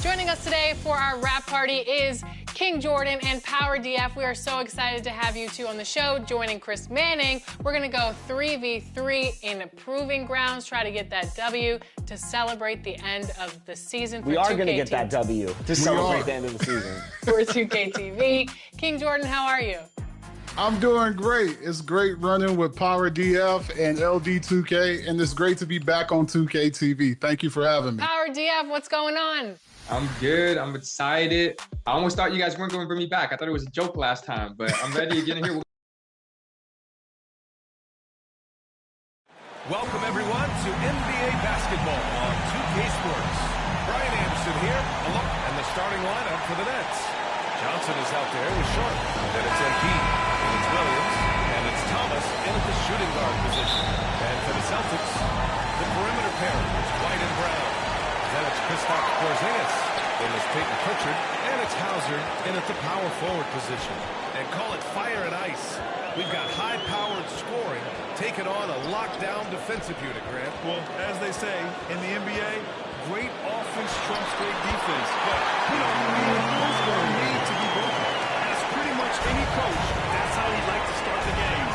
Joining us today for our wrap party is King Jordan and Power DF. We are so excited to have you two on the show. Joining Chris Manning, we're going to go 3v3 in proving grounds, try to get that W to celebrate the end of the season for 2K. We are going to get that W to celebrate the end of the season. For 2K TV. King Jordan, how are you? I'm doing great. It's great running with Power DF and LD2K, and it's great to be back on 2K TV. Thank you for having me. Power DF, what's going on? I'm good. I'm excited. I almost thought you guys weren't going to bring me back. I thought it was a joke last time, but I'm ready to get in here. Welcome, everyone, to NBA basketball on 2K Sports. Brian Anderson here, and the starting lineup for the Nets. Johnson is out there with Sharp. Then it's MP, and it's Williams, and it's Thomas in at the shooting guard position. And for the Celtics, the perimeter pair is White and Brown. Then it's Kristaps Porzingis. Then it's Peyton Pritchard, and it's Hauser in at the power forward position. And call it fire and ice. We've got high-powered scoring taking on a lockdown defensive unit, Grant. Well, as they say in the NBA, great offense trumps great defense. But, you know, those are made to be broken. As pretty much any coach, that's how he'd like to start the game.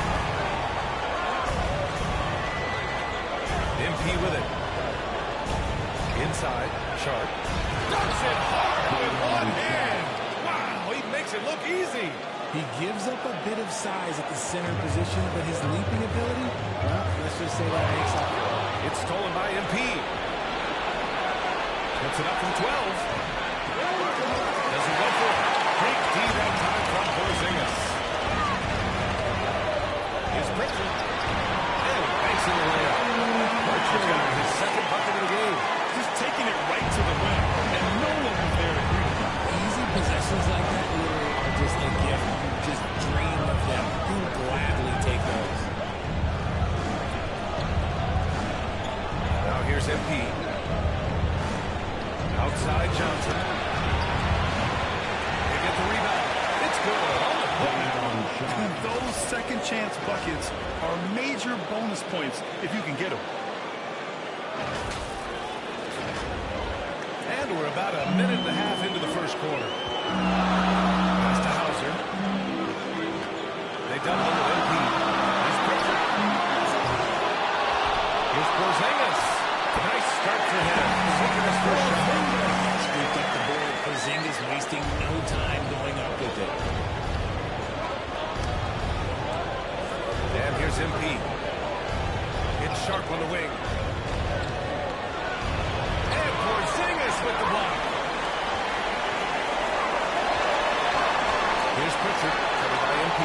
MP with it. Inside, Sharp. Dunks it hard with one hand. Wow, he makes it look easy. He gives up a bit of size at the center position, but his leaping ability, well, let's just say that makes up. It's stolen by MP. Puts it up from 12. Doesn't go for it. Great D that time from Porzingis. Here's Pritchard. And he banks in the layup. Pritchard's got his second bucket of the game. Just taking it right to the rim, and no one was there to greet him. Easy possessions like that literally are just a gift. You just dream of them. You gladly take those. Now here's MP. Outside Johnson. They get the rebound. It's good. On the play. Those second chance buckets are major bonus points if you can get them. And we're about a minute and a half into the first quarter. Pass to Hauser. They double with MP. Here's Pritchard. Here's Porzingis. Nice start for him. Taking his first shot. Scooped up the board. Porzingis wasting no time going up with it. And here's MP. It's Sharp on the wing. And Porzingis with the block. Here's Pritchard, covered by MP.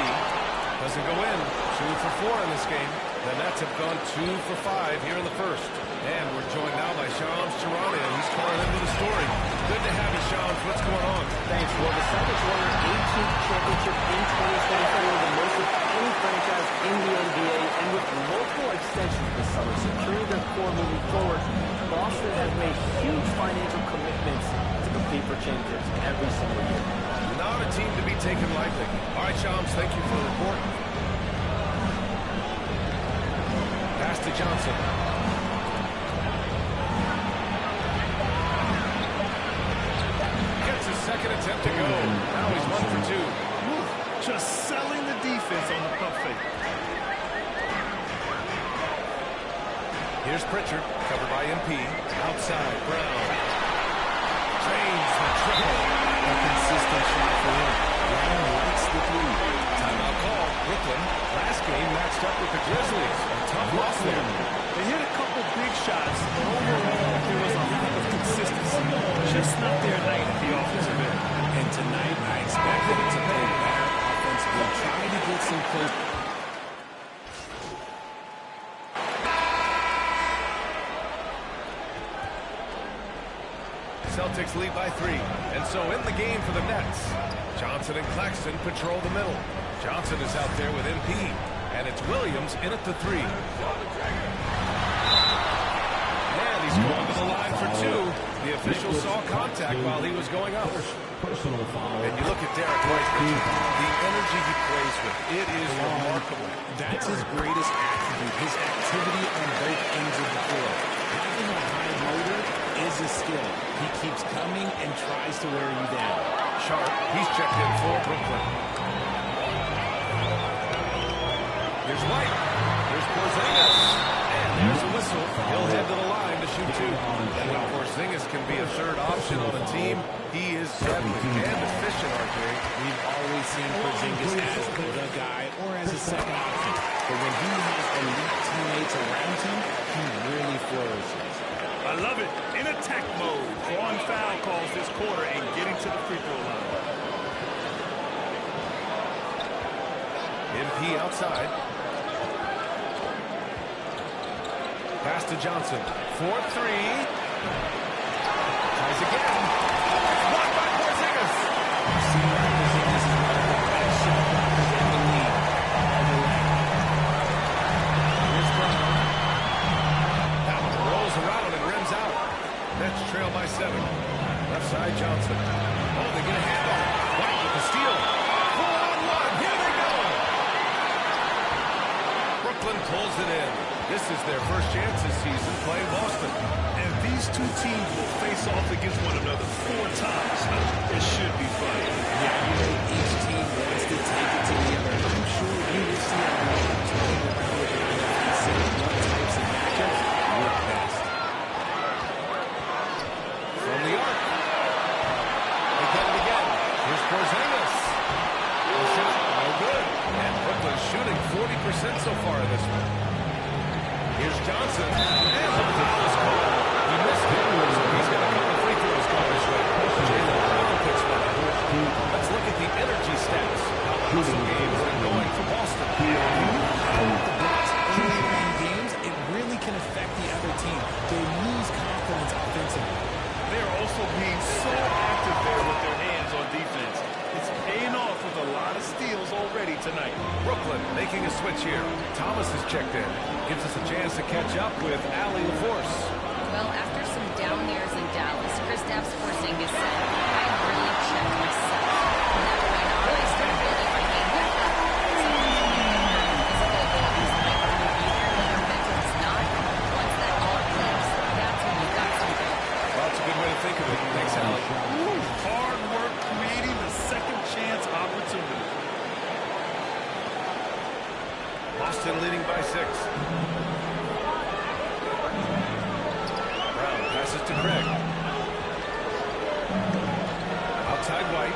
Doesn't go in. 2 for 4 in this game. The Nets have gone 2 for 5 here in the first. And we're joined now by Shams Charania. He's calling into the story. Good to have you, Shams. What's going on? Thanks. Well, the Celtics won their 18th championship in 2024, the most of any franchise in the NBA, and with multiple extensions this summer, securing their core moving forward, Boston has made huge financial commitments to compete for championships every single year. Not a team to be taken lightly. All right, Shams, thank you for the report. Pass to Johnson. Gets his second attempt to go. Now he's 1 for 2. Just selling the defense on the pump fake. Here's Pritchard, covered by MP. Outside, Brown. Drains the triple. A consistent shot for him. Brown likes the three. Timeout call. Brooklyn. Last game matched up with the Grizzlies. A tough loss there. They hit a couple big shots, but overall, there was a lack of consistency. Just not their night at the offensive end. And tonight, I expect them to play better offensively. Try to get some close. Celtics lead by 3. And so in the game for the Nets, Johnson and Claxton patrol the middle. Johnson is out there with MP. And it's Williams in at the 3. And he's going to the line for 2. The official saw contact while he was going up. Personal foul. And you look at Derek White, the energy he plays with, it is remarkable. That's his greatest attribute, his activity on both ends of the floor. Having a high motor is a skill. He keeps coming and tries to wear you down. Sharp, he's checked in for Brooklyn. Here's White. Here's Porzingis. And there's a whistle. He'll head to the line to shoot two. And when Porzingis can be a third option on a team, he is deadly and efficient, RJ. We've always seen Porzingis as the guy or as a second option. But when he has elite teammates around him, he really flourishes. I love it. In attack mode. Drawing foul calls this quarter and getting to the free throw line. MP outside. Pass to Johnson. 4-3. Tries again. It's blocked by Porzingis. See why Porzingis is one of the best shot blockers in the league. All the way. Here's Brown. That one rolls around and rims out. Nets trail by 7. Left side Johnson. Oh, they get a hand on it. White with the steal. 4-on-1. Here they go. Brooklyn pulls it in. This is their first chance this season playing Boston. And these two teams will face off against one another 4 times. It should be fun. Yeah, you know, each team wants to take it to the other. I'm sure you will see a lot of playing around with it and seeing what types of matchups work best. From the arc. They get it again. Here's Porzingis. The shot, no good. And Brooklyn shooting 40% so far in this one. Here's Johnson. And the foul is called. He missed it, so he's got a couple free throws going his way. Jalen Brown picks one up. Let's look at the energy stats. How the hustle game has been going for Boston. The blocks early in games, it really can affect the other team. They lose confidence offensively. They are also being so active there with their hands on defense. It's paying off with a lot of steals already tonight. Brooklyn making a switch here. Thomas is checked in. Gives us a chance to catch up with Allie LaForce. Well, after some down years in Dallas, Kristaps Porzingis said, I really checked myself. From that point on, I started building my game back up. Sometimes when you get hurt, physical abilities might prove easier, but your mental is not. Once that all clicks, that's when you've got something. Well, that's a good way to think of it. Thanks, Allie. Hard work creating the second chance opportunity. Boston leading by 6. Brown passes to Craig. Outside White.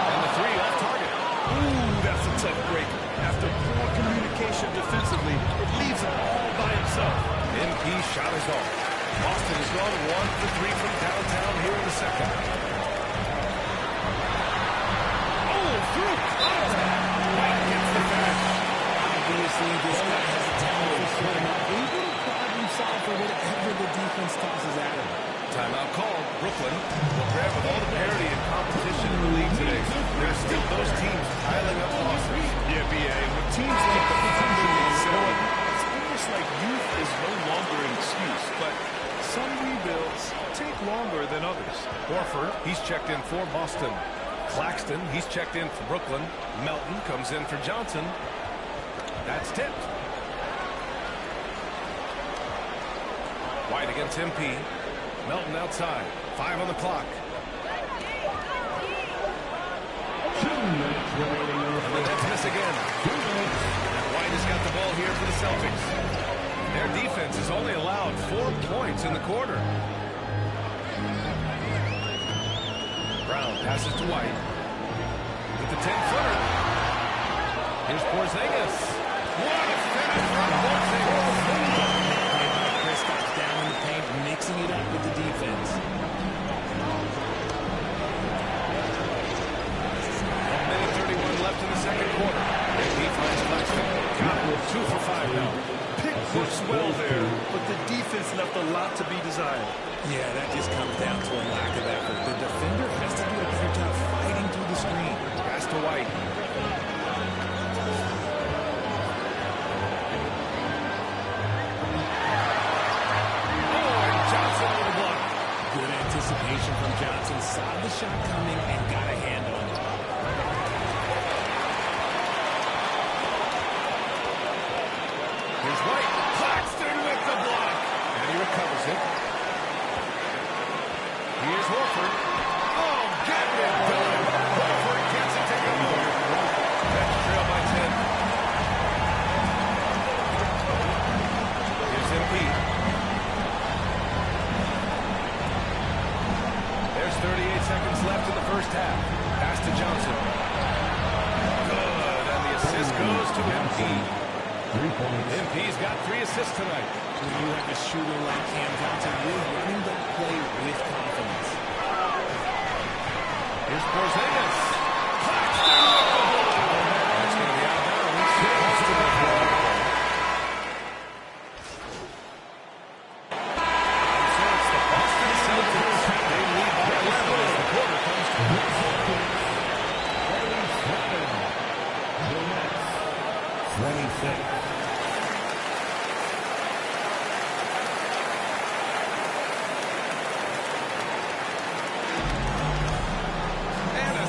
And the 3 off target. Ooh, that's a tough break. After poor communication defensively, it leaves him all by himself. MP shot is off. Boston has gone 1 for 3 from downtown here in the second. Oh, through contact. White gets the finish. Obviously, this guy has a talent for shooting up. He will problem solve for whatever the defense tosses at him. Timeout called. Brooklyn will grab with all the parity and competition in the league today. There's still those teams piling up losses. Yeah, B.A. When teams like the Thunder get set up, it's almost like youth is no longer an excuse. But some rebuilds take longer than others. Horford, he's checked in for Boston. Claxton, he's checked in for Brooklyn. Melton comes in for Johnson. That's tipped. White against MP. Melton outside. 5 on the clock. And the Nets miss again. White has got the ball here for the Celtics. Their defense has only allowed 4 points in the quarter. Brown passes to White. With the 10-footer. Here's Porzingis. What a finish from Porzingis. Kristaps down in the paint, mixing it up with the defense. 1:31 left in the second quarter. He finds Claxton. Got it. 2 for 5 now. Pick works well there, but the defense left a lot to be desired. Yeah, that just comes down to a lack of effort. The defender has to do a better job fighting through the screen. Pass to White. Oh, and Johnson with a block. Good anticipation from Johnson. Saw the shot coming and got a hand on it. Here's White. Claxton with the block. And he recovers it. Horford. Oh, getting it done. Horford gets it to go. Nets trail by 10. Here's MP. There's 38 seconds left in the first half. Pass to Johnson. Good, and the assist goes to MP. 3 points. MP's got 3 assists tonight. When you have a shooter like Cam Johnson, you're running the play with confidence. Here's Porzingis. Claxton with the ball. That's going to be out of bounds. So it's the Boston Celtics. They lead by 11 as the quarter comes to an end. 26.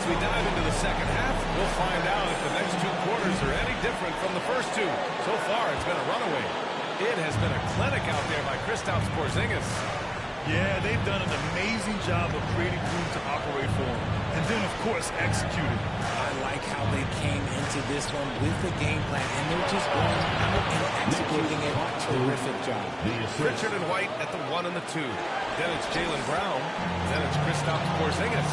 We dive into the second half, we'll find out if the next 2 quarters are any different from the first 2. So far, it's been a runaway. It has been a clinic out there by Kristaps Porzingis. Yeah, they've done an amazing job of creating room to operate for him. And then, of course, executing. I like how they came into this one with the game plan, and they're just going out and executing it. Terrific job. Pritchard and White at the 1 and the 2. Then it's Jaylen Brown. Then it's Kristaps Porzingis.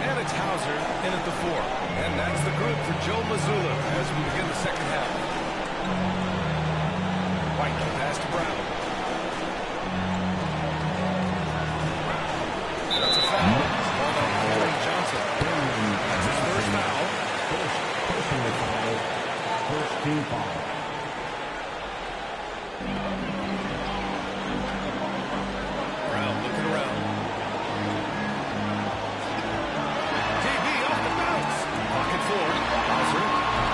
And it's Hauser in at the 4. And that's the group for Joe Mazzulla as we begin the second half. White pass to Brown. That's a foul. Called on Cam Johnson. That's his first foul. Personal foul. First team foul. Brown looking around. KB off the bounce. Pocket 4. Hauser.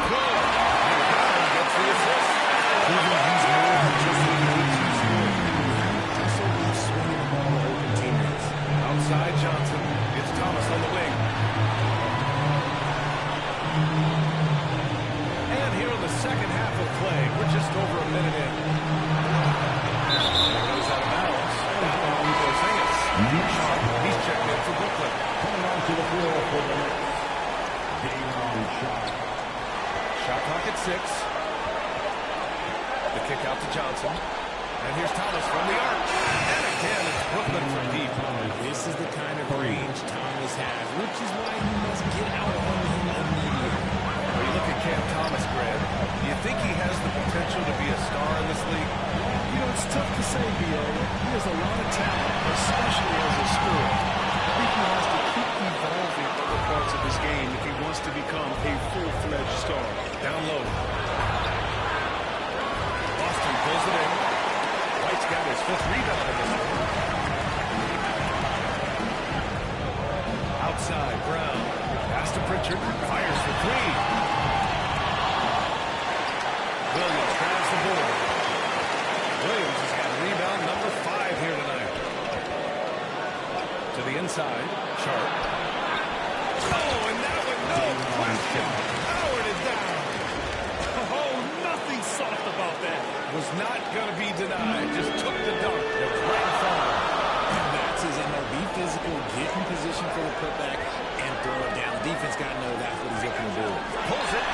Good. And Brown gets the assist. Even he's more than just a lead scorer. Also, he's swinging the ball to open teammates. Outside Johnson. It's Thomas on the wing. And here in the second half of play, we're just over a minute in. There goes out of bounds. Foul on Porzingis. He's checked in for Brooklyn. Coming onto the floor for the Nets. Game-on shot. Shot clock at 6. The kick out to Johnson. And here's Thomas from the arc. And again, it's Brooklyn from deep. This is the kind of range Thomas has, which is why he must get out on him immediately. When you look at Cam Thomas, Grant, do you think he has the potential to be a star in this league? You know, it's tough to say, B.O. He has a lot of talent, especially as a scorer. I think he has to keep evolving other parts of his game if he wants to become a full-fledged star. Down low. Boston pulls it in. White's got his 5th rebound in this one. Outside, Brown. Pass to Pritchard. Fires for 3. Williams grabs the board. Williams has got rebound number 5 here tonight. To the inside. Sharp. Oh, and that one, no question. Howard is down. Oh, nothing soft about that. Was not going to be denied. Just took the dunk. It was right in front of him. And that's his MLB physical, get in position for the putback, and throw it down. Defense got to know that's what he's looking to do. Pulls it.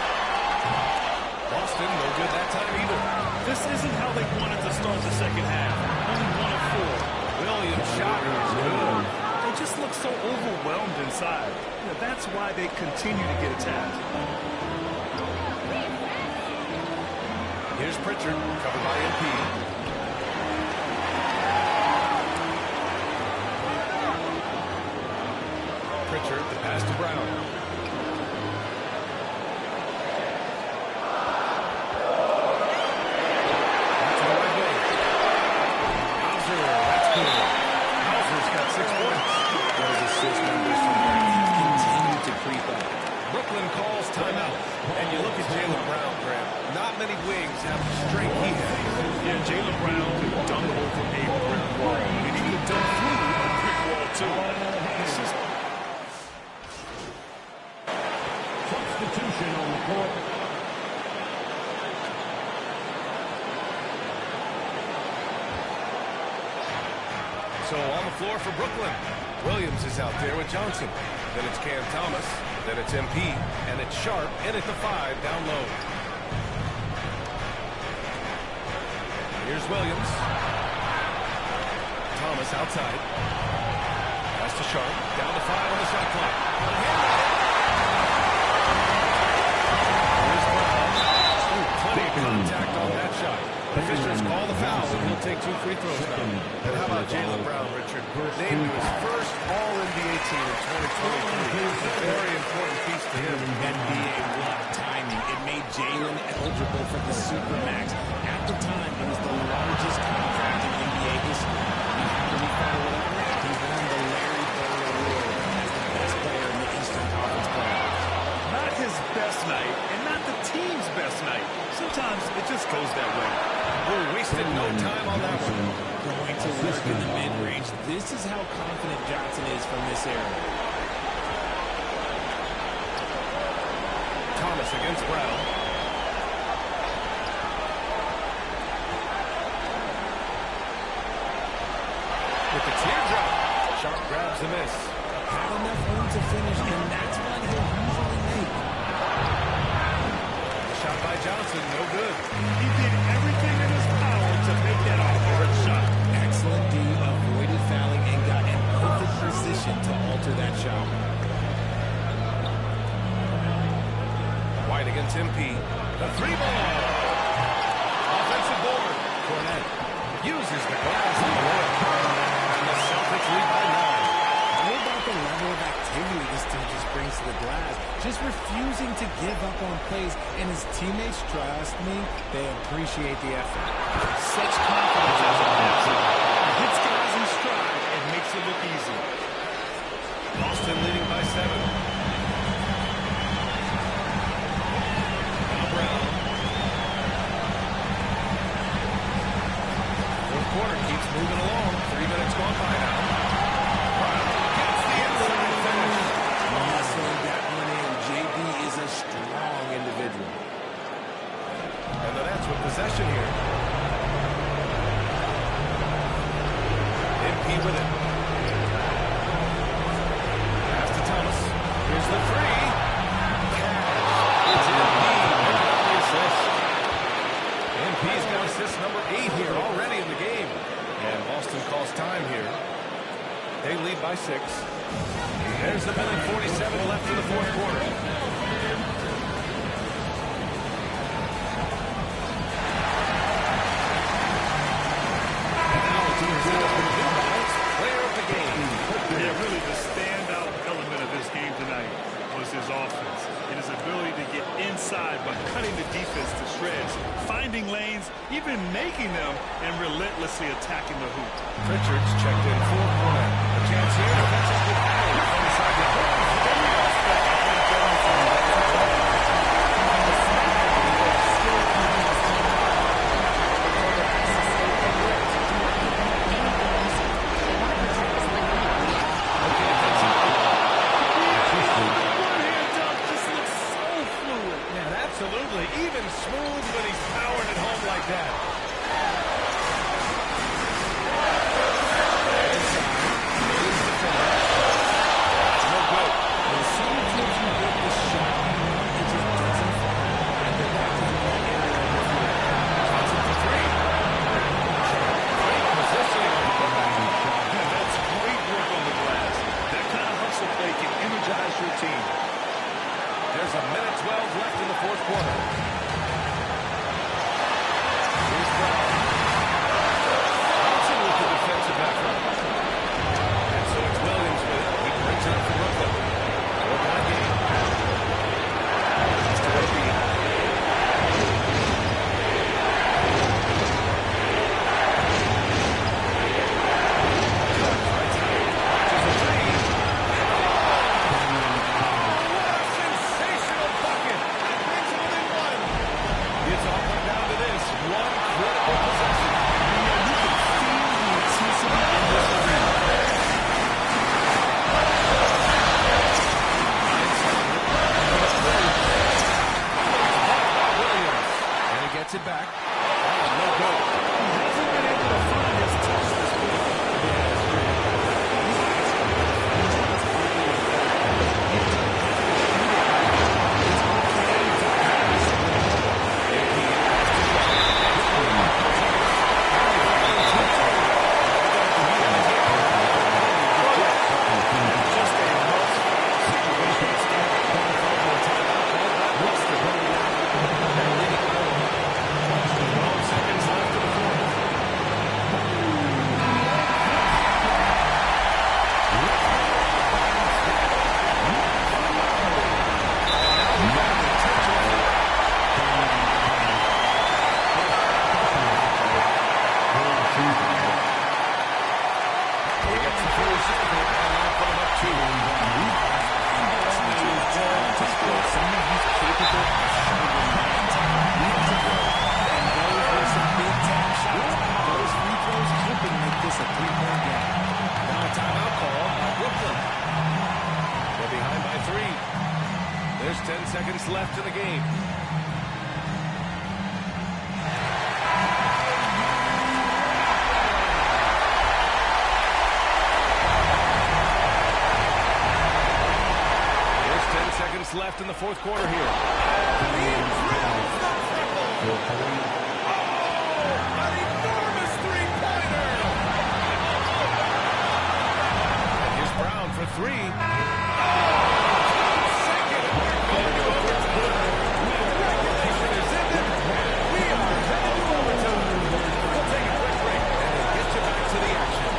Boston, no good that time either. This isn't how they wanted to start the second half. Only 1 of 4. Williams shot is good. They just look so overwhelmed inside. You know, that's why they continue to get attacked. Here's Pritchard, covered by MP. Pritchard, the pass to Brown. That's the right way. Hauser, that's good. Hauser's got 6 points. Those assist numbers from Brown continue to creep up. Brooklyn calls timeout. And you look at Jaylen Brown, Grant. Not many wings have the strength he has. Yeah, Jaylen Brown could dunk over a brick wall. And he could dunk through a brick wall, too. It's just... Substitution on the court. So on the floor for Brooklyn. Williams is out there with Johnson. Then it's Cam Thomas. Then it's MP. And it's Sharp in at the 5 down low. Here's Williams. Thomas outside. Pass to Sharp. Down to 5 on the shot clock. Here's Brown. Ooh, plenty of contact on that shot. The Officials call the foul, and he'll take 2 free throws now. And how about Jaylen Brown, Richard? Named to his first All-NBA team in 2023. A very important piece to him. NBA block timing. It made Jaylen eligible for the Supermax. At the time, it was the largest contract in NBA history. You have to be proud of whatever. He won the Larry Bird Award as the best player in the Eastern Conference playoffs. Not his best night, and not the team's best night. Sometimes it just goes that way. We're wasting no time on that one. Going to work in the mid-range. This is how confident Johnson is from this area. Thomas against Brown. With the teardrop. Sharp grabs the miss. Had enough room to finish, and that's what he'll usually make. Shot by Johnson, no good. He did everything in his power to make that a hard shot. Excellent D, avoided fouling, and got in perfect position to alter that shot. White against MP. The 3-ball. Offensive board. Cornette uses the glass on the wood. And the Celtics lead by 9. How about the level of activity this team just brings to the glass? Just refusing to give up on plays, and his teammates, trust me, they appreciate the effort. Such confidence as a passer. He hits guys in stride and makes it look easy. Boston leading by 7. Now Brown. Fourth quarter keeps moving along. 3 minutes gone by now. Brown gets the inside finish. Muscling that one in. JB is a strong individual. And the Nets with possession here. MP with it. Pass to Thomas. Here's the 3. It's MP. Picking up the assist. MP's got assist number 8 here already in the game. And Boston calls time here. They lead by 6. There's the minute 47 left in the fourth quarter. Player of the game. Yeah, really the standout element of this game tonight was his offense. And his ability to get inside by cutting the defense to shreds, finding lanes, even making them, and relentlessly attacking the hoop. Richards checked in for Cornette. A chance here. Defensive with Allen inside the hoop. Absolutely. Even smooth when he's powering it home like that. left in the game. There's 10 seconds left in the fourth quarter here. For three. Second. We're going to overtime. Regulation is ended. We are headed to overtime. We'll take a quick break and we'll get you back to the action.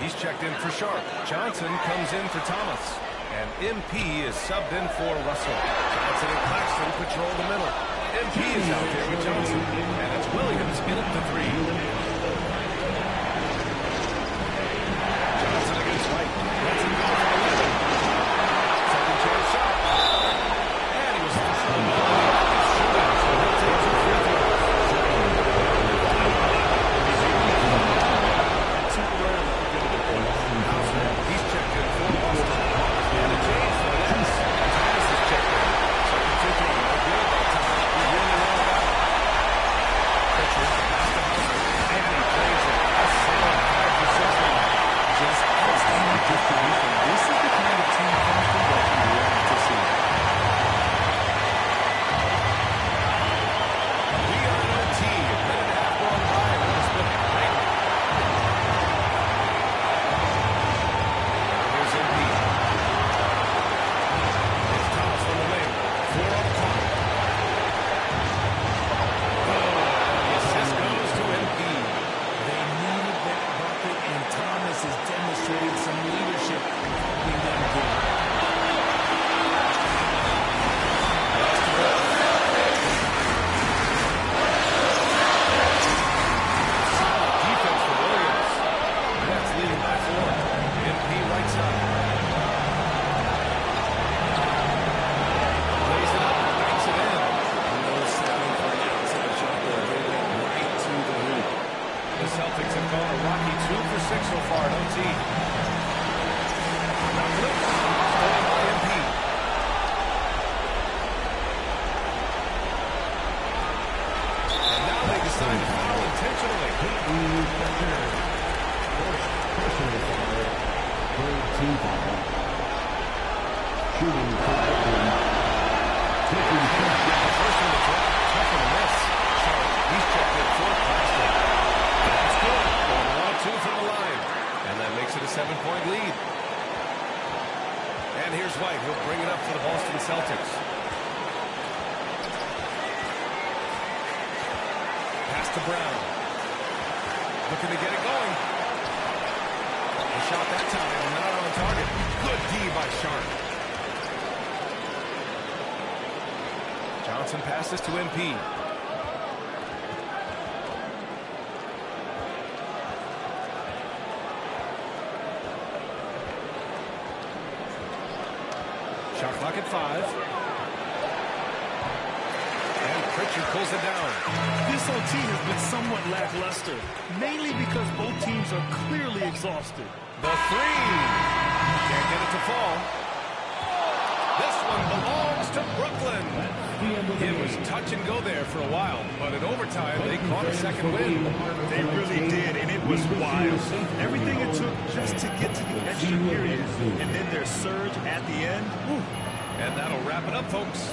He's checked in for Sharp. Johnson comes in for Thomas. And MP is subbed in for Russell. Johnson and Claxton patrol the middle. MP is out there with Johnson. And it's Williams in at the three. Johnson against White. Lets him go for 11. Second chance shot. And he was fouled. Shooting, so he'll take 2 free throws. He's checked in for Boston. And a change for the Nets. Thomas is checked in. Second free throw. No good that time. He really rolled out. Pitcher pass to Hauser. And he plays it. A solid 5 for 6 line. Just outstanding distribution. This is the kind of team construction we like to see. We are in OT. A minute and a half gone by in this one. Here's MP. It's Thomas from the wing. 4 on the clock. The assist goes to MP. They needed that bucket, and Thomas has demonstrated some leadership in that game. Solid defense for Williams. Nets leading by 4. MP right side. Plays it up, banks it in. No settling for an outside shot there. They went right to the hoop. The Celtics have gone a rocky 2 for 6 so far at OT. Knocked loose. Stolen by MP. And now they decide to foul intentionally. First one to drop. Tough one to miss. Sharp. He's checked in for Claxton. That's good. Going 1-2 from the line. And that makes it a 7-point lead. And here's White. He'll bring it up for the Boston Celtics. Pass to Brown. Looking to get it going. A shot that time, not on target. Good D by Sharp. Johnson passes to MP. Shot clock at 5. And Pritchard pulls it down. This OT has been somewhat lackluster, mainly because both teams are clearly exhausted. The three. Can't get it to fall. This one belongs to Brooklyn. It was touch and go there for a while, but in overtime, they caught a second win. They really did, and it was wild. Everything it took just to get to the extra period, and then their surge at the end. Whew. And that'll wrap it up, folks.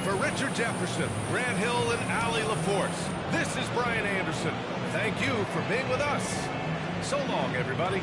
For Richard Jefferson, Grant Hill, and Allie LaForce, this is Brian Anderson. Thank you for being with us. So long, everybody.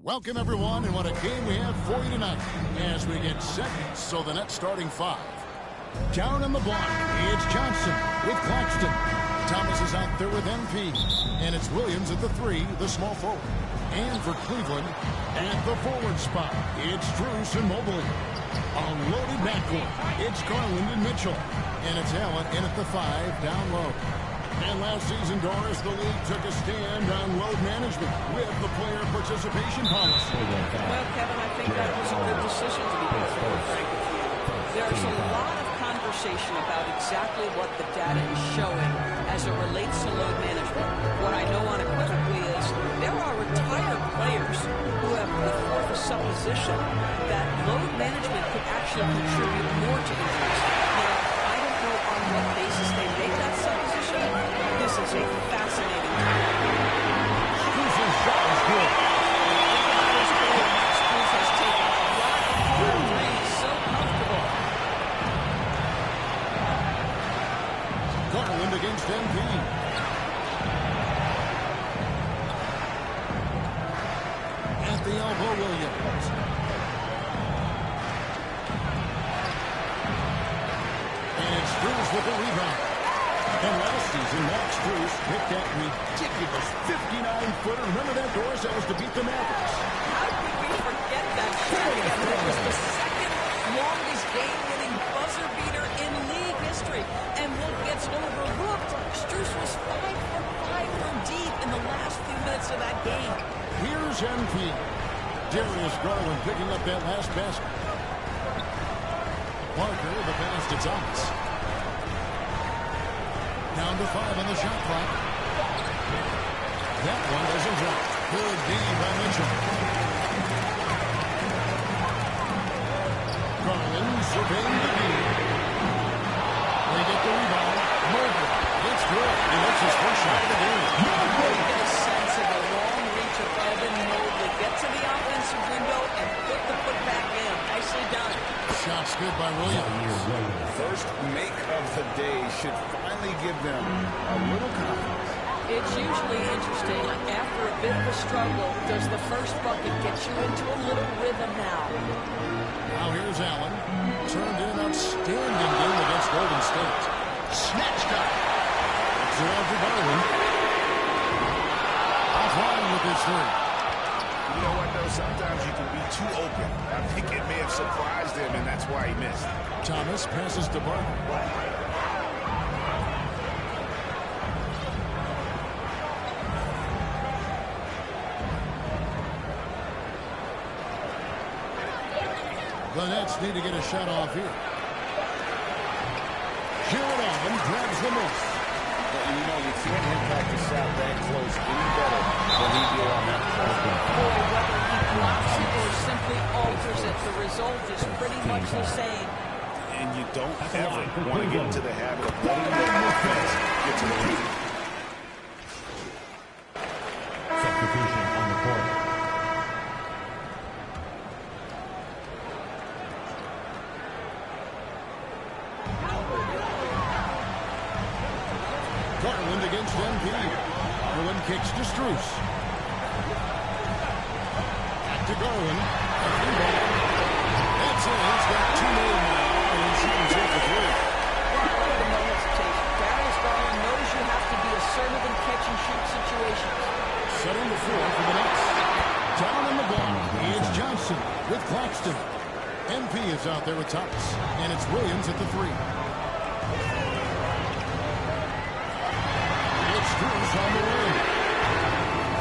Welcome, everyone, and what a game we have for you tonight as we get set. So the Nets starting 5. Down on the block, it's Johnson with Claxton. Thomas is out there with MP. And it's Williams at the 3, the small forward. And for Cleveland, at the forward spot, it's Strus and Mobley. A loaded backcourt, it's Garland and Mitchell. And it's Allen in at the 5, down low. And last season, Doris, the league took a stand on load management with the player participation policy. Well, Kevin, I think that was a good decision, to be perfectly frank with you. There's a lot of conversation about exactly what the data is showing as it relates to load management. What I know unequivocally is there are retired players who have put forth a supposition that load management could actually contribute more to injuries. Now, I don't know on what basis they made that supposition. This is a fascinating time. Strus's shot is good. Strus has taken a lot of hard threes, so comfortable. Garland against MP. At the elbow, Williams. And Strus with the rebound. And last season, Max Strus hit that ridiculous 59-footer. Remember that, Doris? That was to beat the Mavericks. How could we forget that shot? It was the second longest game-winning buzzer beater in league history. And what gets overlooked, Strus was 5 from 5 from deep in the last few minutes of that game. Here's MP. Darius Garland picking up that last basket. Parker, the pass to Thomas. Down to 5 on the shot clock. That one doesn't drop. Good D by Mitchell. Garland surveying the lead. They get the rebound. Mobley. It's good. He makes his first shot of the game. Mobley get a sense of the long reach of Evan Mobley. Get to the offensive window and put the putback in. Nicely done. Shot's good by Williams. First make of the day should finally give them a little confidence. It's usually interesting. After a bit of a struggle, does the first bucket get you into a little rhythm now? Now here's Allen. Turned in an outstanding game against Golden State. Snatched up. Observed for Garland. Offline with his 3. You know what, though? Sometimes you can be too open. I think it may have surprised him, and that's why he missed. Thomas passes to Barton. The Nets need to get a shot off here. Jared Allen grabs the miss. But you know, you can't impact the shot that close any better than he did on that play. Boy, whether he blocks it or simply alters it, the result is pretty much the same. And you don't ever want to get into the habit of letting the offense get to the lead. Substitution on the court. Garland against MP. Garland kicks to Strus. Back to Garland. That's it. He's got 2 more now. And he's shooting 2 for 3. No hesitation. Darius Garland knows you have to be assertive in catch-and-shoot situations. Setting the floor for the Nets. Down in the block, it's Johnson with Claxton. MP is out there with Thomas. And it's Williams at the 3. It's Strus on the wing.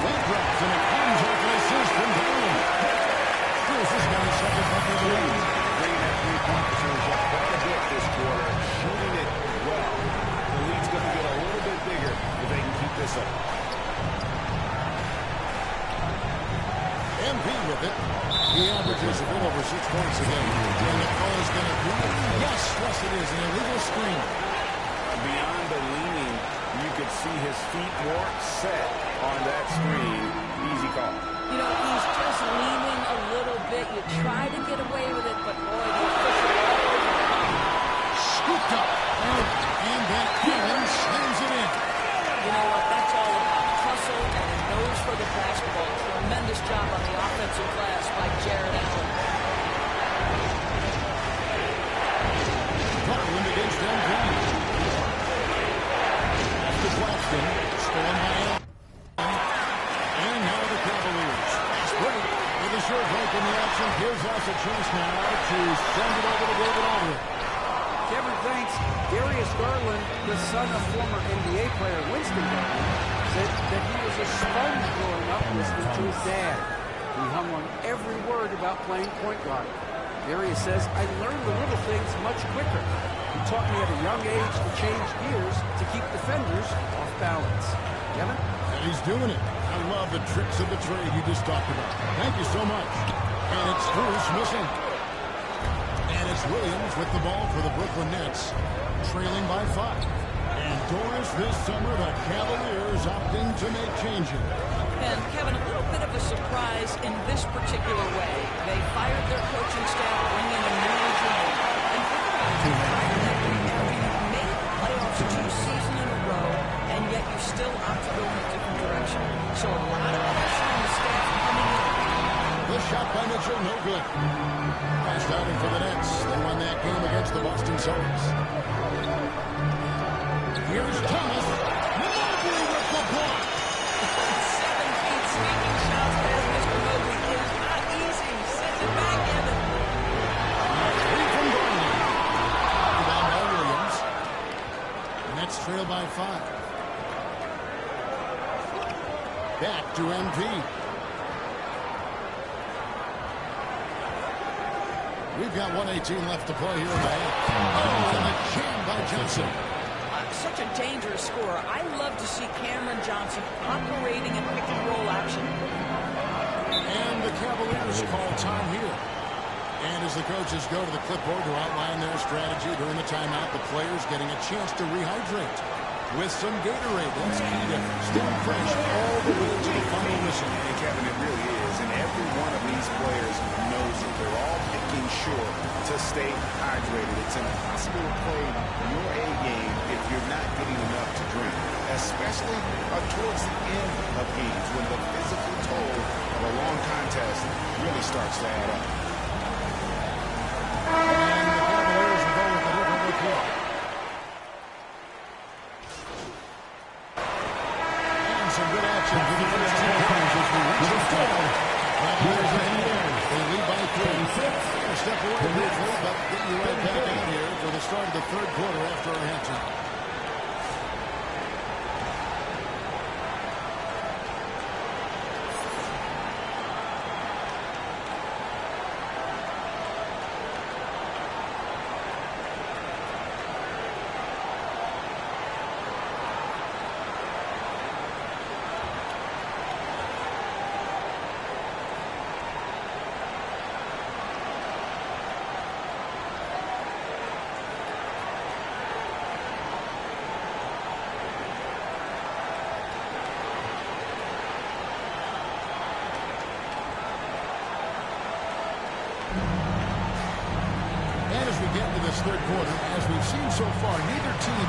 Flat drops, and it comes off an assist from Garland. Strus has got his second bucket of the lead. Bringing that three-point percentage up quite a bit this quarter, shooting it well. The lead's going to get a little bit bigger if they can keep this up. MP with it. He averages a bit over 6 points a game. And the call is going to be, yes, it is, an illegal screen. Beyond the leaning, you could see his feet more set on that screen. Easy call. You know, he's just leaning a little bit. You try to get away with it, but boy, the official scooped up. And then Allen slams it in. You know what? That's all about hustle and a nose for the basketball. Tremendous job on the offensive short break in the action gives us a chance now to send it over to David Aldridge. Kevin, thanks. Darius Garland, the son of former NBA player Winston Garland, said that he was a sponge growing up listening to his dad. He hung on every word about playing point guard. Darius says, I learned the little things much quicker. He taught me at a young age to change gears to keep defenders off balance. Kevin? And he's doing it. I love the tricks of the trade you just talked about. Thank you so much. And it's Strus missing. And it's Williams with the ball for the Brooklyn Nets, trailing by 5. And Doris, this summer, the Cavaliers opting to make changes. And Kevin, a little bit of a surprise in this particular way. They fired their coaching staff, bringing in a new regime. And think about it, you fired that regime after you've made the playoffs 2 seasons in a row, and yet you still opt to go in a different direction. So a lot of pressure on the staff coming in. The shot by Mitchell, no good. Last outing for the Nets. They won that game against the Boston Celtics. Here's Thomas. Mobley with the block. 7 feet sneaking shots past Mr. Mobley is not easy. Sends it back, Evan. 3 from Garland. Rebound by Williams. The Nets trail by 5. Back to MP. We've got 1:18 left to play here in the half. Oh, and the jam by Johnson. Such a dangerous scorer. I love to see Cameron Johnson operating in pick-and-roll action. And the Cavaliers call time here. And as the coaches go to the clipboard to outline their strategy during the timeout, the players getting a chance to rehydrate with some Gatorade. That's key to staying fresh all the way to the final whistle. And Kevin, it really is. And every one of these players knows it. They're all making sure to stay hydrated. It's impossible to play your A game if you're not getting enough to drink, especially towards the end of games when the physical toll of a long contest really starts to add up. And the Cavaliers will go with a different look here. And some good action for the first 2 quarters as we reach the total. Cavaliers in the air. They lead by 3. A step away briefly, but get you right back out here for the start of the 3rd quarter after our halftime. Get into this 3rd quarter, as we've seen so far, neither team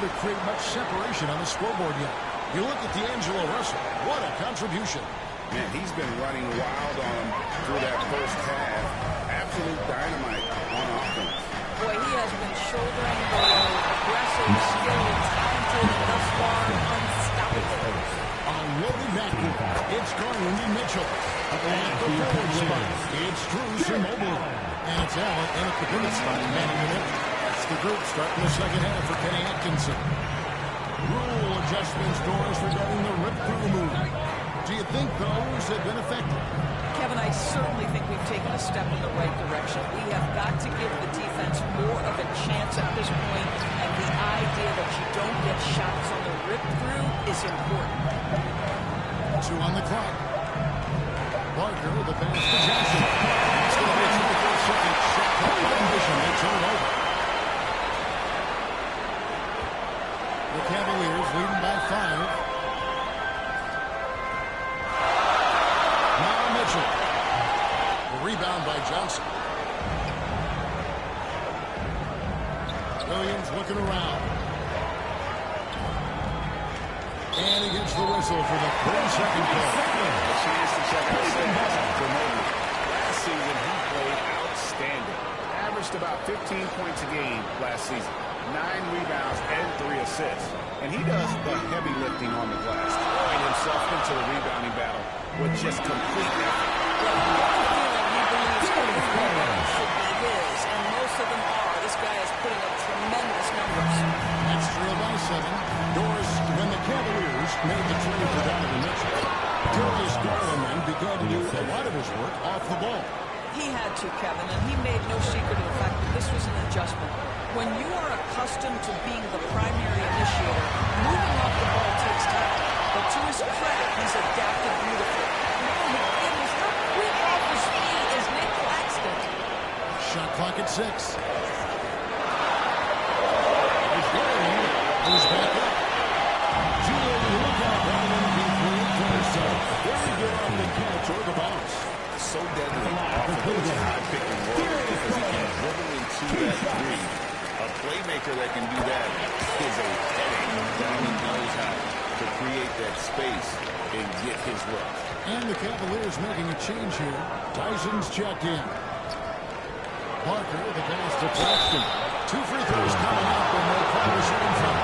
to create much separation on the scoreboard yet. You look at D'Angelo Russell. What a contribution. Man, he's been running wild on him through that first half. Absolute dynamite on offense. Boy, he has been shouldering the load. Aggressive, skilled, talented, thus far unstoppable. We'll be back here. It's Garland and Mitchell. At the forward spot, it's Strus and Mobley. And it's Allen in at the pivot spot, manning the net. That's the group starting the second half for Kenny Atkinson. Rule adjustments, Doris, regarding the rip-through move. Do you think those have been effective? Kevin, I certainly think we've taken a step in the right direction. We have got to give the defense more of a chance at this point, and the idea that you don't get shots on the rip-through is important. 2 on the clock. Barker with the pass to Johnson. It's going to be a 24-second shot clock violation. They turn it over. The Cavaliers leading by 5. Now Mitchell. The rebound by Johnson. Williams looking around. And he gets the whistle for the 30-second call. A chance to check out for Mobley. Last season, he played outstanding. Averaged about 15 points a game last season. 9 rebounds and 3 assists. And he does the heavy lifting on the glass, throwing himself into the rebounding battle with just complete effort. Well, you have a feeling he believes every rebound should be his, and most of them are. This guy is putting up tremendous numbers. That's trailed by 7. Doris, when the Cavaliers made the trade for Donovan Mitchell, Darius Garland then began to do a lot of his work off the ball. He had to, Kevin, and he made no secret of the fact that this was an adjustment. When you are accustomed to being the primary initiator, moving off the ball takes time. But to his credit, he's adapted beautifully. Man, he's not quick off his feet as Nick Claxton. Shot clock at 6. Who's back up? Julian, look out, Donovan being for himself. Very good on the catch or the bounce. So deadly off of those high pick and roll because he can dribble into that 3. A playmaker that can do that is a headache. Donovan knows how to create that space and get his work. And the Cavaliers making a change here. Tyson's checked in. Parker, the pass to Claxton. 2 free throws coming up, and no progress in front.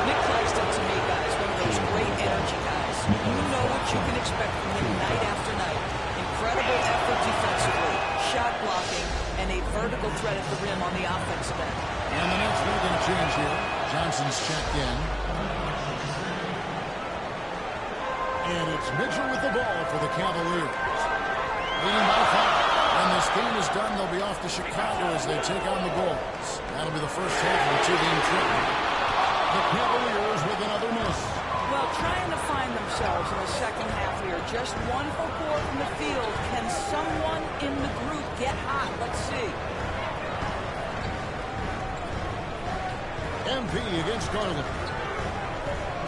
Nick Claxton, to me, guys, one of those great energy guys. You know what you can expect from him night after night. Incredible effort defensively, shot blocking, and a vertical threat at the rim on the offensive end. And the Nets making a change here. Johnson's checked in. And it's Mitchell with the ball for the Cavaliers. Leading by 5. When this game is done, they'll be off to Chicago as they take on the Bulls. That'll be the first half of a 2-game trip. The Cavaliers with another miss. Well, trying to find themselves in the second half here. Just 1 for 4 from the field. Can someone in the group get hot? Let's see. MP against Garland.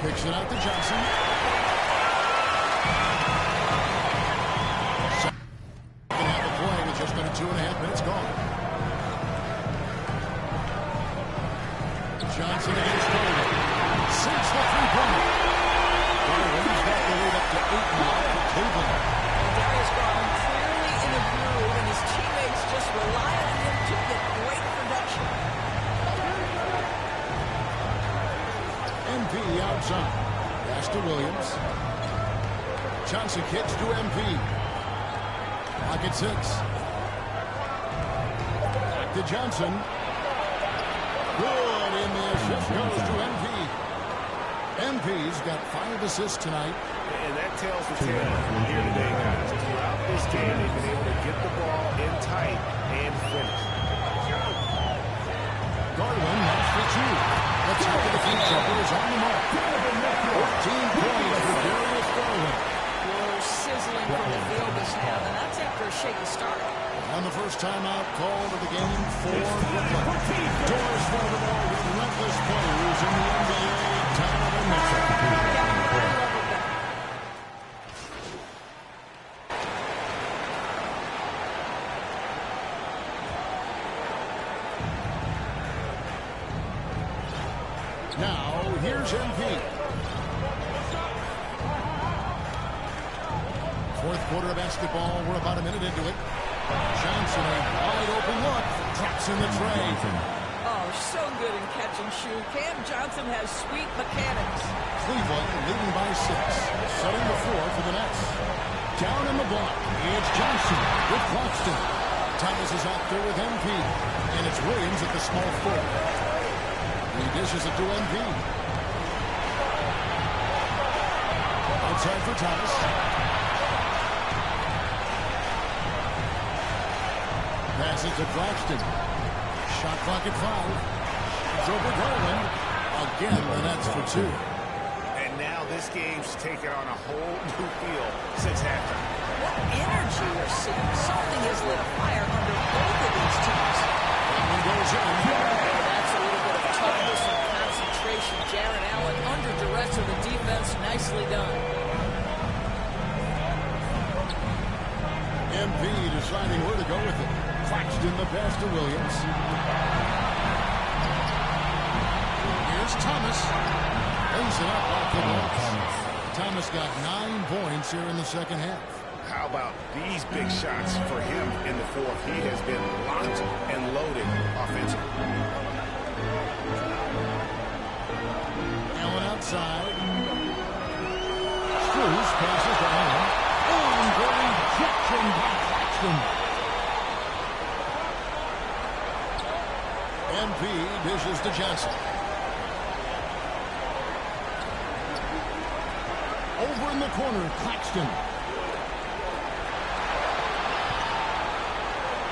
Kicks it out to Johnson. Just under 2.5 minutes gone. Johnson against Garland. Sinks the 3-pointer. Garland's got the lead up to 8 now for Cleveland. Darius Garland clearly in a groove, and his teammates just rely on him to get great production. MP outside. Pass to Williams. Johnson kicks to MP. Clock at 6. To Johnson. Good, and the assist goes to MP. MP's got 5 assists tonight. And that tells the tale here today, guys. Throughout this game, they've been able to get the ball in tight and finish. Garland, that's for 2. The top of the feet jumper is on the mark. 14 points for Darius Garland. Whoa, sizzling from the field this half, and that's after a shaky start. And the first timeout called of the game for Brooklyn. Doris for the more relentless players in the NBA. Donovan Mitchell. Now, here's MP. Fourth quarter of basketball. We're about a minute into it. Johnson, a wide open look. Drops in the tray. Oh, so good in catch and shoot. Cam Johnson has sweet mechanics. Cleveland leading by 6. Setting the floor for the Nets. Down in the block. It's Johnson with Claxton. Thomas is out there with MP. And it's Williams at the small forward. He dishes it to MP. Outside for Thomas. Passes to Claxton. Shot clock at 5. It's over Garland. Again, the Nets for 2. And now this game's taken on a whole new feel since halftime. What energy we're seeing. Something has lit a fire under both of these teams. That one goes in. That's a little bit of toughness and concentration. Jaron Allen under duress of the defense. Nicely done. MP deciding where to go with it. Claxton the pass to Williams. Here's Thomas. Lays it up off the glass. Thomas got 9 points here in the second half. How about these big shots for him in the fourth? He has been locked and loaded offensively. Allen outside. Strus passes to Allen. And great rejection by Claxton. MP dishes to Johnson. Over in the corner, Claxton.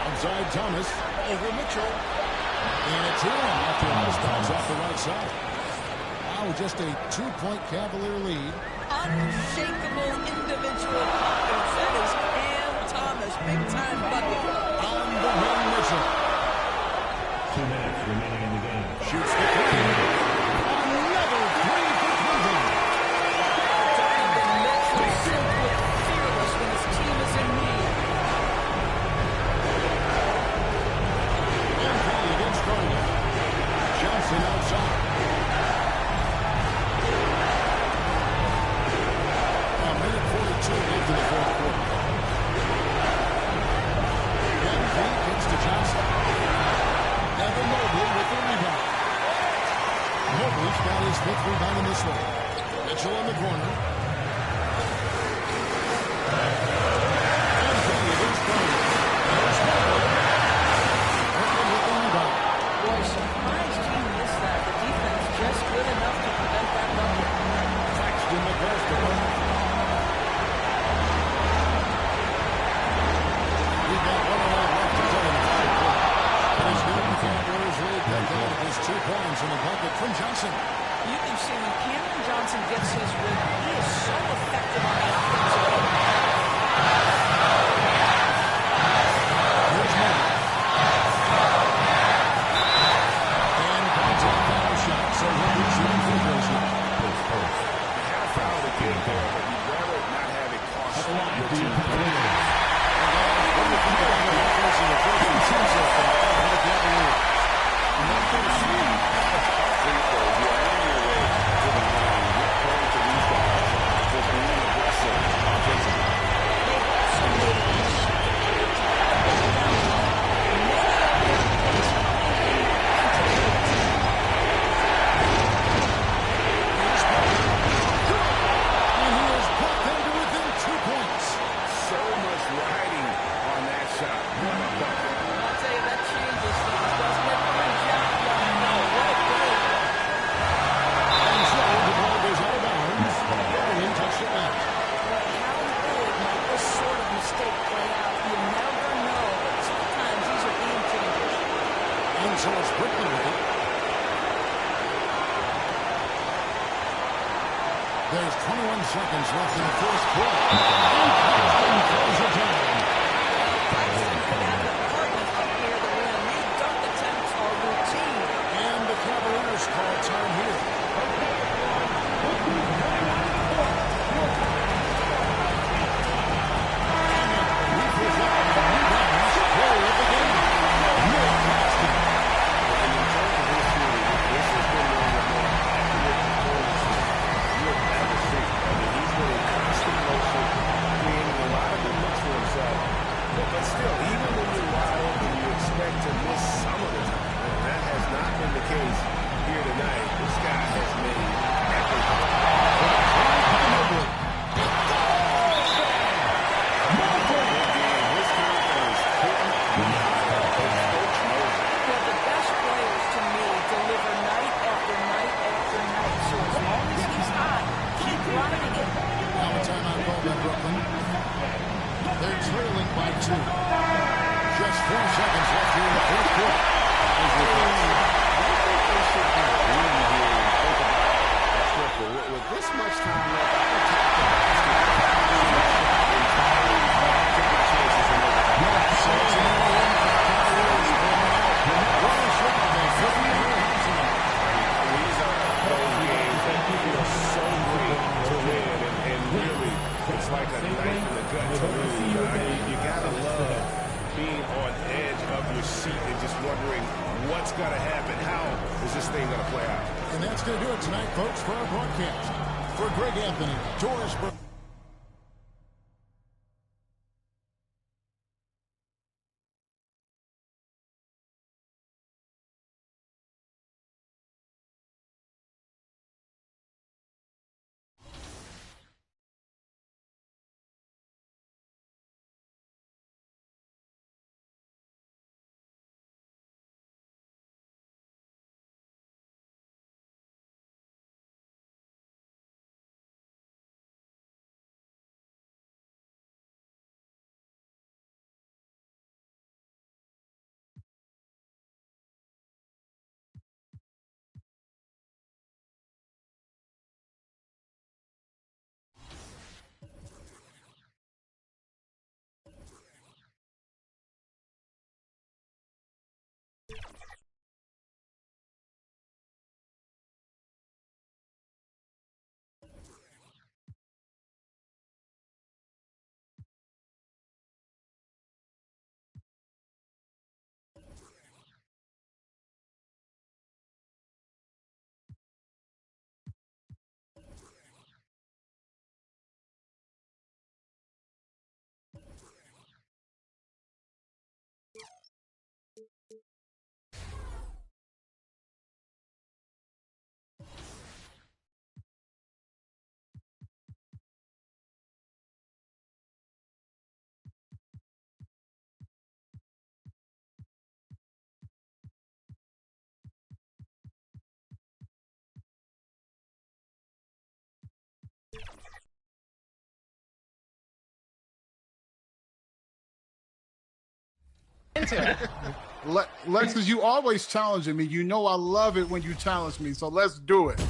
Outside Thomas. Over Mitchell. And it's in after a house bounce off the right side. Wow, just a 2-point Cavalier lead. Unshakable individual confidence. That is Cam Thomas. Big time bucket. On the wing, Mitchell. 2 minutes remaining in the game. Shoots the 3. Another 3 for Cleveland. Simply fearless when his team is in need. MP against Garland. Johnson outside. A minute 42 into the fourth quarter. MP kicks to Johnson. Evan Mobley with the rebound. Mobley's got his 5th rebound in this one. Mitchell in the corner. MP against Garland. There's Mobley. Brooklyn with the rebound. Boy, surprised he missed that. The defense just good enough to prevent that bucket. Claxton the pass to Garland. We've got 1 hour left to go in the third quarter. As the Cavaliers lead that down to just 2 points in the bucket from Johnson. You can see when Cameron Johnson gets his rhythm, he is so effective on the offensive end. Here's Mobley. And contact foul shot. So he'll be shooting free throws here. You had a foul to get there, but you'd rather not have it cost your team. And he has put them to within 2 points. So much riding on that shot. What a bucket. I'll tell you, that changes things, doesn't it? Good job, young man. What a goal. And so the ball goes out of bounds. Garland touched it back. How big might this sort of mistake play out? You never know, but sometimes these are game changers. And so it's Brooklyn with it. There's 21 seconds left in the first quarter. And Claxton throws it down. And the Cavaliers call time here. wondering what's going to happen. How is this thing going to play out? And that's going to do it tonight, folks, for our broadcast. For Greg Anthony, George Burke. Lexus, you always challenging me. You know I love it when you challenge me, so let's do it.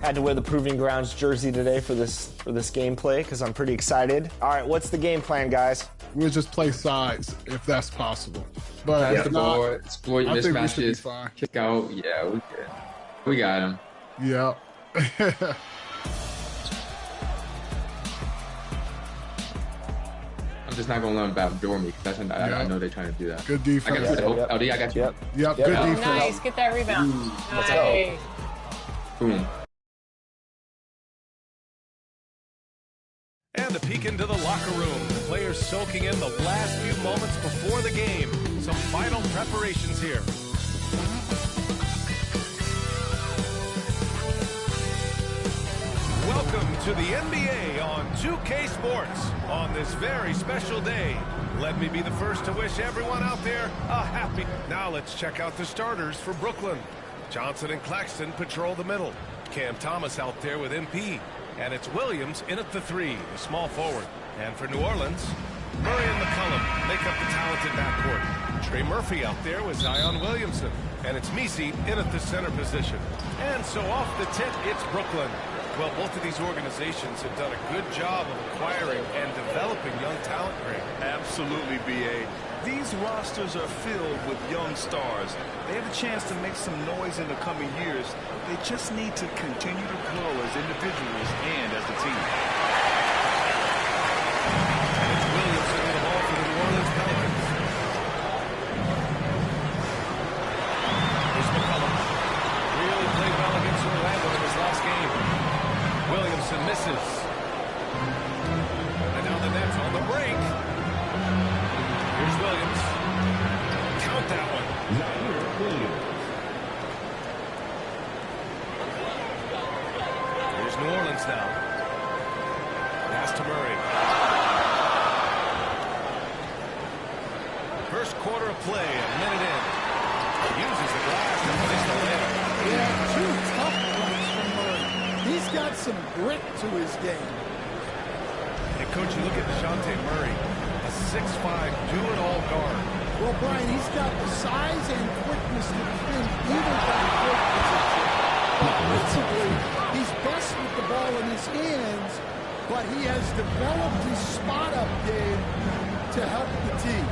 Had to wear the Proving Grounds jersey today for this gameplay because I'm pretty excited. All right, what's the game plan, guys? We'll just play sides if that's possible. But Pass if the not, ball, exploit I think we should be mismatches, fine. kick out. Yeah, we good. We got him. Yeah. I'm just not gonna let them backdoor me because I know they're trying to do that. Good defense. I got you. LD, I got you. Yep. Good defense. Nice. Get that rebound. Let's Nice. go. Boom. And a peek into the locker room. The players soaking in the last few moments before the game. Some final preparations here. Welcome to the NBA on 2K Sports on this very special day. Let me be the first to wish everyone out there a happy... Now let's check out the starters for Brooklyn. Johnson and Claxton patrol the middle. Cam Thomas out there with MP. And it's Williams in at the 3, the small forward. And for New Orleans, Murray and McCollum make up the talented backcourt. Trey Murphy out there with Zion Williamson. And it's Messi in at the center position. And so off the tip, it's Brooklyn. Well, both of these organizations have done a good job of acquiring and developing young talent, Greg. Absolutely, B.A. These rosters are filled with young stars. They have a chance to make some noise in the coming years. They just need to continue to grow as individuals and as a team. And it's Williamson with the ball for the New Orleans Pelicans. Here's McCollum. Really played well against Orlando in his last game. Williamson misses. And now the Nets on the break. Here's Williams. Count that one. Here's New Orleans now. Pass to Murray. First quarter of play, a minute in. He uses the glass to place the layup. Yeah, 2 tough runs from Murray. He's got some grit to his game. And, Coach, you look at DeJounte Murray, a 6'5", do-it-all guard. Well, Brian, he's got the size and quickness to defend either backcourt position. Offensively, he's best with the ball in his hands, but he has developed his spot-up game to help the team.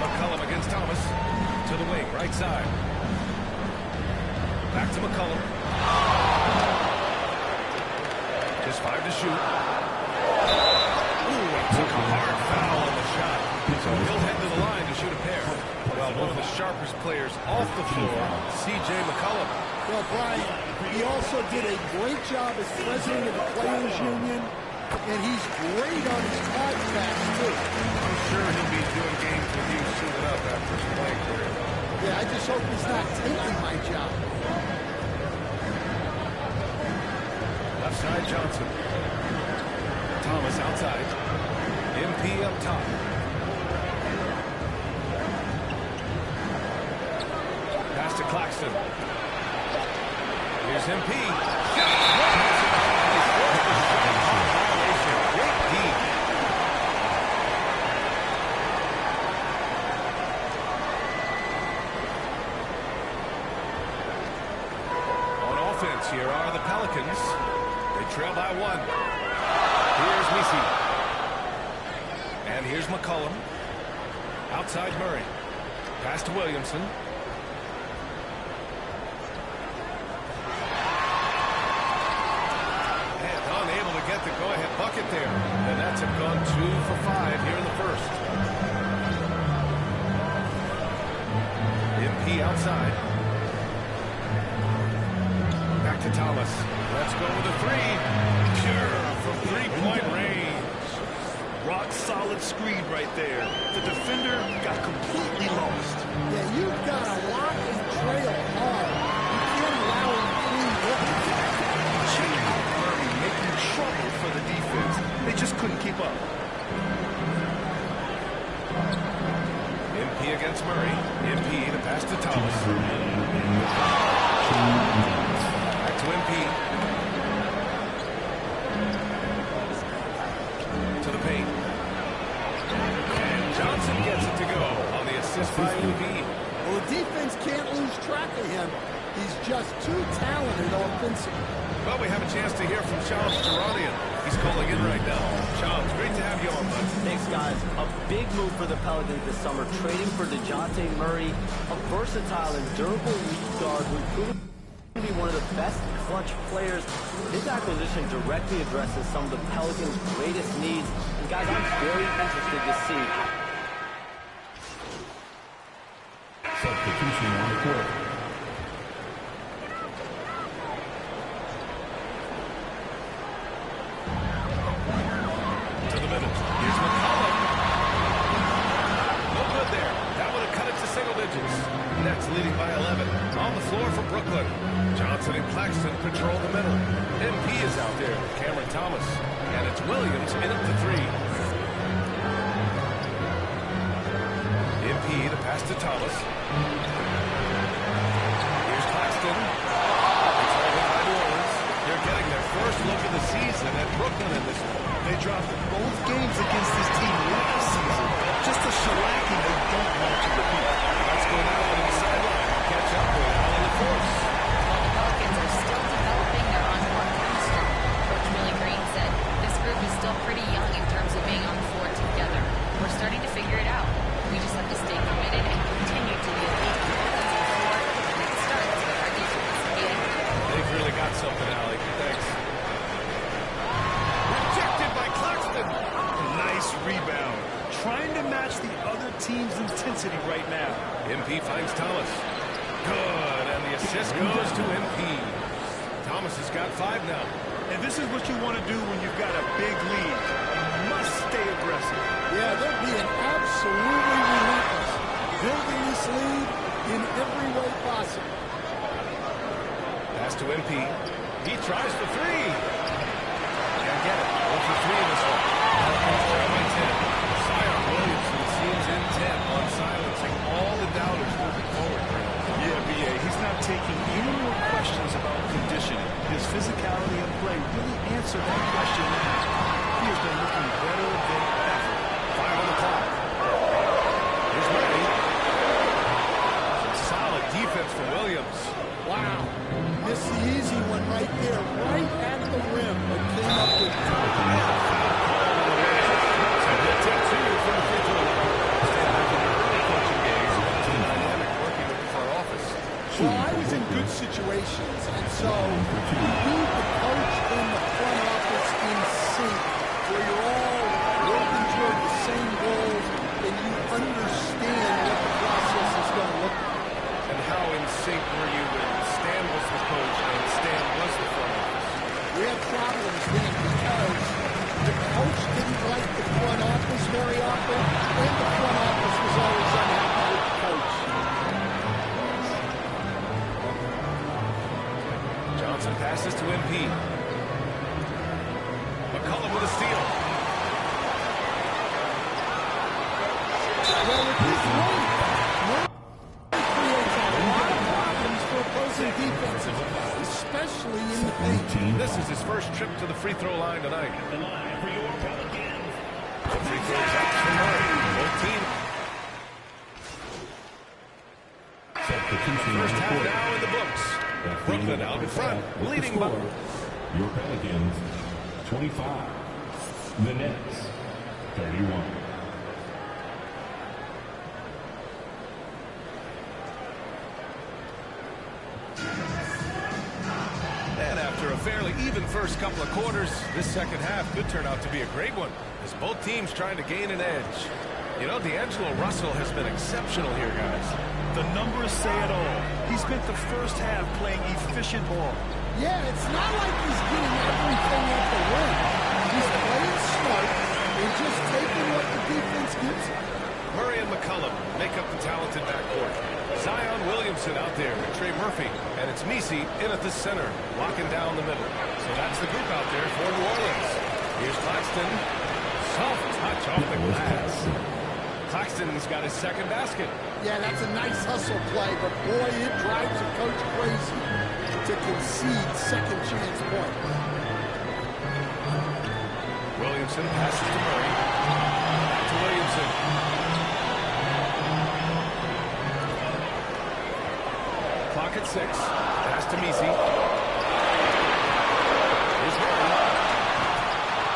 McCollum against Thomas. To the wing, right side. Back to McCollum. Just 5 to shoot. Ooh, and took a hard foul So he'll head to the line to shoot a pair. Well, one of the sharpest players off the floor, C.J. McCollum. Well, Brian, he also did a great job as president of the Players Union, and he's great on his podcast, too. I'm sure he'll be doing games with you suited up after his playing career. Yeah, I just hope he's not taking my job. Left side, Johnson. Thomas outside. MP up top. Pass to Claxton. Here's MP. Great D. On offense, here are the Pelicans. They trail by 1. Here's Misi. And here's McCollum. Outside Murray. Pass to Williamson. And unable to get the go-ahead bucket there. And that's have gone 2 for 5 here in the first. MP outside. Back to Thomas. Let's go with a 3. Pure from three-point range. Rock solid screen right there. The defender got completely lost. Yeah, you've got to lock and trail hard. You can't allow him to clean look. Chain out Murray, making trouble for the defense. They just couldn't keep up. MP against Murray. MP the pass to Thomas. Back to MP. To the paint. And Johnson gets it to go on the assist by UB. Well, the defense can't lose track of him. He's just too talented offensively. Well, we have a chance to hear from Shams Charania. He's calling in right now. Shams, great to have you on, bud. Thanks, guys. A big move for the Pelicans this summer, trading for DeJounte Murray, a versatile and durable lead guard who's proven to be one of the best clutch players. This acquisition directly addresses some of the Pelicans' greatest needs. And guys, I'm very interested to see. Substitution on the court. To the middle. Here's McCollum. No good there. That would have cut it to single digits. Nets leading by 11. On the floor for Brooklyn. Johnson and Claxton control the middle. MP is out there with Cameron Thomas. And it's Williams in at the 3. MP the pass to Thomas. Here's Claxton. It's all in by New Orleans. They're getting their first look of the season at Brooklyn in this one. They dropped both games against this team last season. Just a shellacking they don't want to repeat. Let's go now to the sideline. Catch up with Allen and Force. Well, the Pelicans are still developing their on-court chemistry. Coach Willie Green said this group is still pretty young in terms of being on the floor together. We're starting to figure it out. We just have to stay committed and continue to be elite presence on the floor, and it starts with our defense. They've really got something, Allie. Thanks. Rejected by Claxton. Nice rebound. Trying to match the other team's intensity right now. MP finds Thomas. Good, and the assist goes to MP. Thomas has got 5 now. And this is what you want to do when you've got a big lead. You must stay aggressive. Yeah, they're being absolutely relentless, building this lead in every way possible. Pass to MP. He tries for 3. Can't get it. 1 for 3 in this one. Pelicans trail by 10. Zion Williamson seems intent on silencing all the doubters moving forward. Yeah, B.A., he's not taking any more questions about conditioning. His physicality and play really answered that question now. He has been looking better than ever. 5 on the clock. Here's Murray. Some solid defense from Williams. Wow. Missed the easy one right there, right at the rim, but came up with Well, I was in good situations, and so you need the coach and the front office in sync, where you're all working toward the same goals, and you passes to MP. McCollum with a steal. Well, with this run, creates a lot of problems for opposing defenses, especially in the paint. This is his first trip to the free throw line tonight. The line for your Pelicans. The free throw drops for Murray. Both teams. Substitution First half report. now in the books. Brooklyn out in front, leading by your Pelicans 25. The Nets 31. And after a fairly even first couple of quarters, this second half could turn out to be a great one, as both teams trying to gain an edge. You know, D'Angelo Russell has been exceptional here, guys. The numbers say it all. He spent the first half playing efficient ball. Yeah, it's not like he's getting everything at the rim. He's playing smart and just taking what the defense gives him. Murray and McCollum make up the talented backcourt. Zion Williamson out there with Trey Murphy, and it's Messi in at the center, locking down the middle. So that's the group out there for New Orleans. Here's Claxton. Soft touch off the glass. Claxton's got his second basket. Yeah, that's a nice hustle play, but boy, it drives a coach crazy to concede second chance points. Williamson passes to Murray. Back to Williamson. Clock at 6. Pass to Messi. Here's Murray.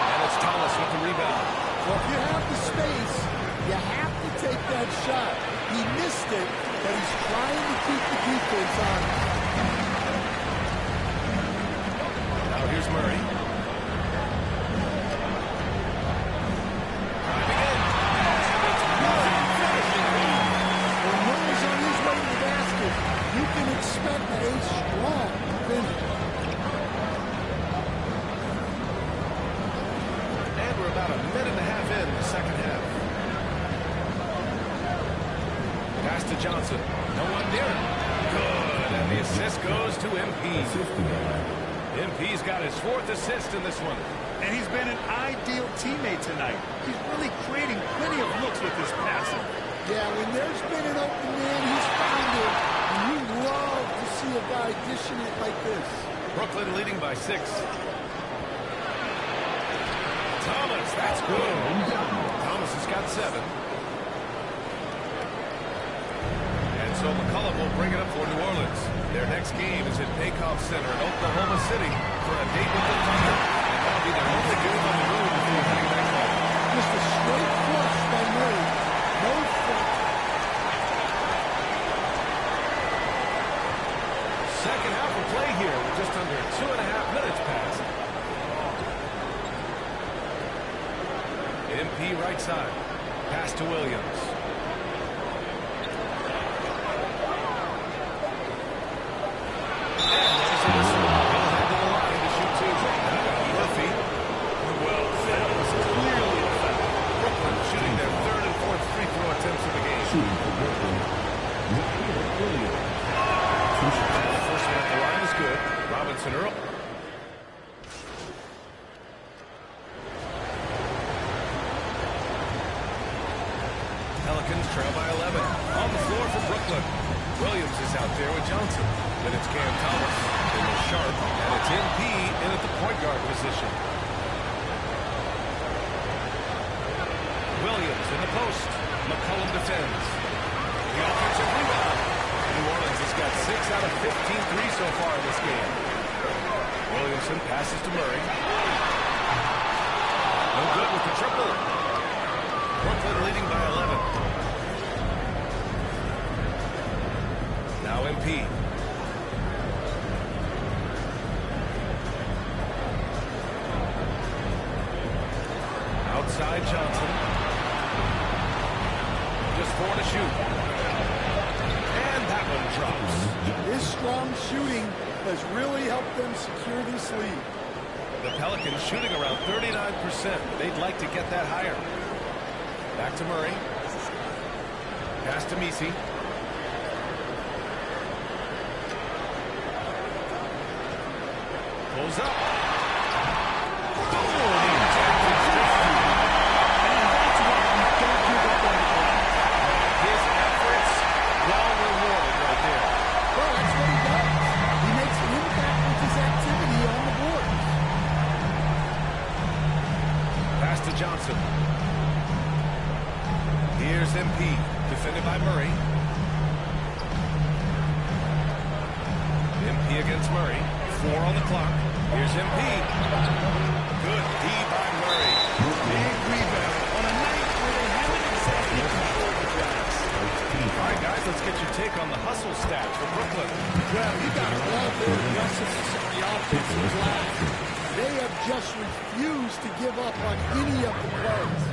And it's Thomas with the rebound. Well, if you have the space, you have to take that shot. He missed it, but he's trying to keep the defense on. Now here's Murray. Driving in. And it's Murray finishing home. When Murray's on his way to the basket, you can expect a strong finish. And we're about a minute and a half in the second half. Pass to Johnson. No one near him. Good. And the assist goes to MP. MP's got his 4th assist in this one. And he's been an ideal teammate tonight. He's really creating plenty of looks with his passing. Yeah, when there's been an open man, he's found it. And you love to see a guy dishing it like this. Brooklyn leading by 6. Thomas, that's good. Thomas has got 7. And so McCollum will bring it up for New Orleans. Their next game is at Paycom Center in Oklahoma City for a date with the Thunder. And that'll be their only game on the road before heading back home. Just a straight flush by Murray. No front. Second half of play here with just under 2.5 minutes passed. MP right side. Pass to Williams. And there's a whistle. He'll head to the line to shoot 2. Murphy. Well, that was clearly a foul. Brooklyn shooting their 3rd and 4th free throw attempts of the game. Shooting for Brooklyn. First one at the line is good. Robinson Earl. Pelicans trail by 11. On the floor for Brooklyn. Williams is out there with Johnson. Then it's Cam Thomas. Then it's Sharp. And it's MP in at the point guard position. Williams in the post. McCollum defends. The offensive rebound. New Orleans has got 6 out of 15 threes so far in this game. Williamson passes to Murray. No good with the triple. Brooklyn leading by 11. Now MP. Outside Johnson. Just 4 to shoot. And that one drops. His strong shooting has really helped them secure this lead. The Pelicans shooting around 39%. They'd like to get that higher. Back to Murray. Pass to Messi. Pulls up. His efforts well rewarded right there. Well, that's what he does. He makes an impact with his activity on the board. Pass to Johnson. Here's MP, defended by Murray. MP against Murray. 4 on the clock. Here's MP. Good D by Murray. Big rebound on a night where they haven't exactly controlled the glass. All right, guys, let's get your take on the hustle stats for Brooklyn. Well, you got to love their aggressiveness on the offensive glass. They have just refused to give up on any of the plays.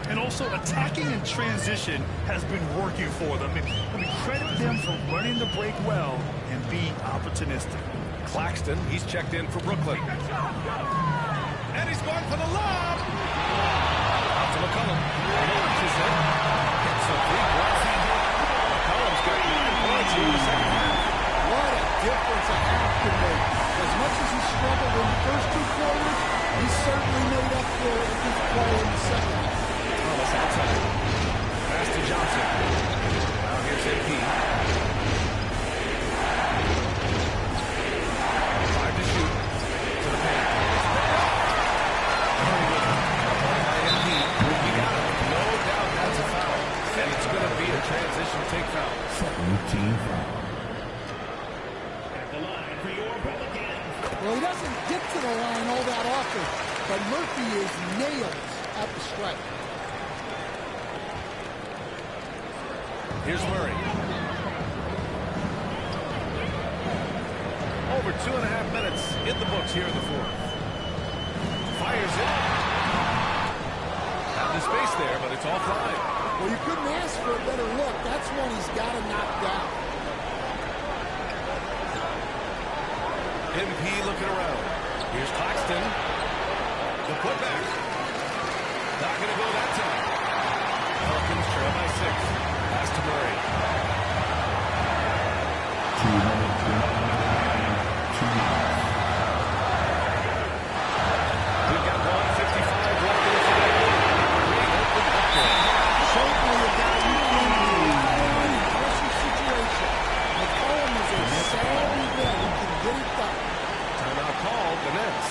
And also, attacking in transition has been working for them. I mean, credit them for running the break well and being opportunistic. Claxton, he's checked in for Brooklyn. And he's going for the lob. Out to McCollum. Launches it. Hits a big glass handle. McCollum's got 9 points here in the second half. What a difference a half can make. As much as he struggled in the first 2 quarters, he certainly made up for it with his play in the second half. Thomas outside. Pass to Johnson. Now here's MP. 5 to shoot. To the paint. Murray with him. By MP. He got him. No doubt that's a foul. And it's going to be a transition take foul. Second team foul. Well, he doesn't get to the line all that often, but Murphy is nailed at the strike. Here's Murray. Over 2.5 minutes in the books here in the fourth. Fires it. Out in space there, but it's offline. Well, you couldn't ask for a better look. That's one he's got to knock down. MP looking around. Here's Claxton. The putback. Not going to go that time. Pelicans trail by 6. Pass to Murray. 2 minutes remaining. 2 minutes. We've got 1:55 left in the third. Great open bucket. Certainly a guy you can rely on in pressure situation. McCollum is a savvy guy who can get it done. Timeout called. The Nets.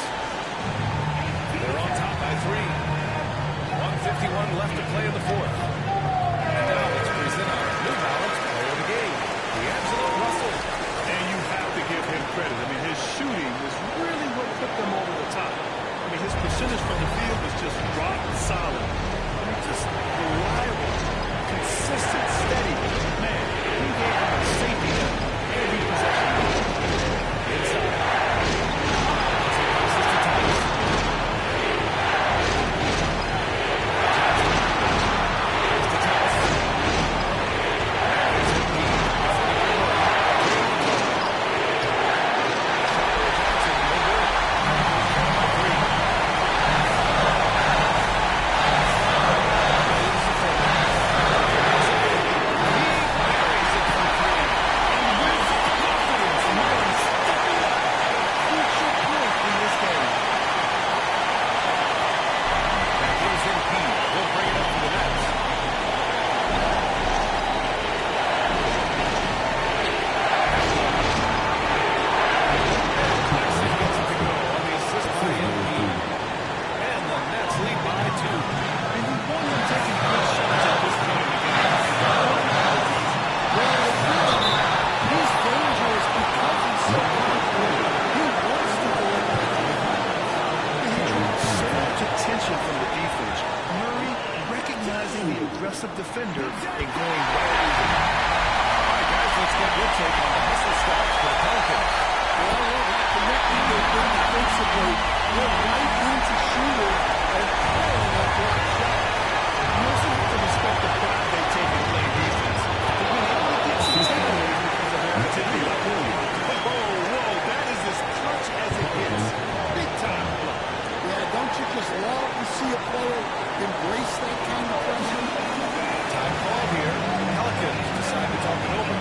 They're on top by 3. 1:51 left to play in the fourth. And now let's present our New Balance player of the game, D'Angelo Russell. And you have to give him credit. I mean, his shooting was really what put them over the top. I mean, his percentage from the field was just rock solid. I mean, just reliable, consistent, steady. Man, he gave him a safety net every possession. Inside. Passes to Thomas. aggressive defender and going right over him. All right, guys, let's get your take on the hustle stats for the Pelicans. Well, that connecting they've been defensively, they're right into Shooter and calling that block shot. You also have to respect the pride they take in playing defense. They've been able to get some takeaways because of their activity like Williams. Whoa, that is as clutch as it gets. Big time block. Yeah, don't you just love to see a player embrace that kind of pressure? Time call here. Pelicans decide to talk it over.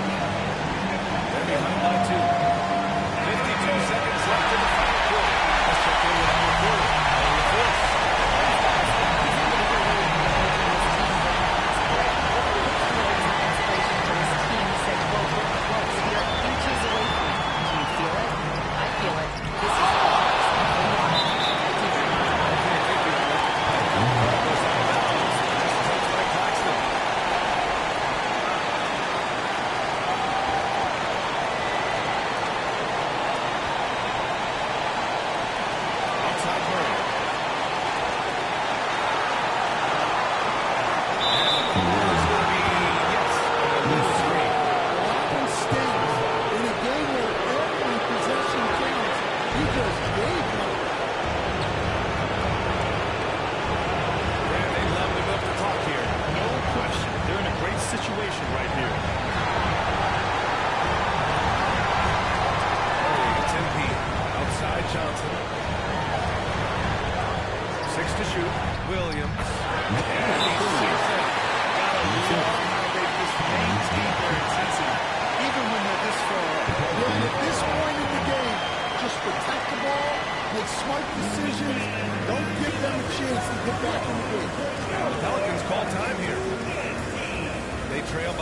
They're behind by 2. 52 seconds left in the final quarter.